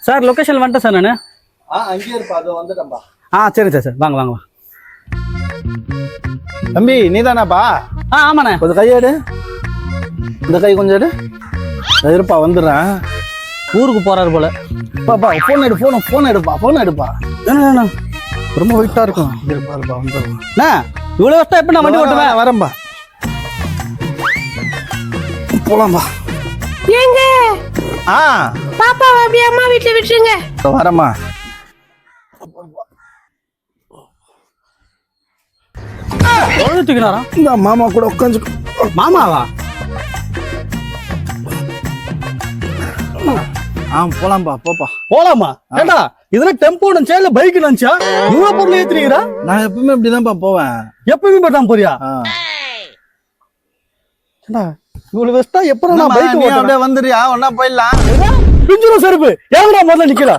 Sir location வந்துட்டேன் sir நான். அங்கேயே இருப்பா, அது வந்துட்டேன்பா. சரி சார் சார் வாங்க வாங்க. தம்பி நீதானாப்பா? ஆமாண்ணே. கொஞ்சம் கையெடு, இந்த கை கொஞ்சம் எடு. இருப்பா வந்துடுறேன். ஊருக்கு போறாரு போல. பாப்பா ஃபோன் எடு, ஃபோன் எடுப்பா. என்ன ரொம்ப வெயிட்டா இருக்கும். இருப்பாருப்பா வந்துடுறேன். இவ்வளவு வருஷம் எப்ப நான் வண்டி ஓட்டுவேன்? வரேன்பா, போலாம்பா. ஏங்க பாப்பாவை அப்படியே அம்மா வீட்டுல விட்டுருங்க. வரேம்மா. இந்த மாமா கூட உட்காந்து. மாமாவா? போலாம்பா, போப்பா. போலாமா? ஏண்டா இதெல்லாம் டெம்போ நினைச்சா இல்ல பைக் நினைச்சா? இவ்வளவு பொருள் ஏத்துறீங்களா? நான் எப்பவுமே இப்படிதான்ப்பா போவேன். எப்பவுமே இப்படிதான் போறியா? இவ்வளவு வெஸ்டா எப்ப நான் பைக் ஓட்டுறேன்? அப்படியே வந்துறியா? ஒன்னா போயிடலாம். பிஞ்சுரும் செருப்பு ஏங்கடா முதல்ல நிக்கல.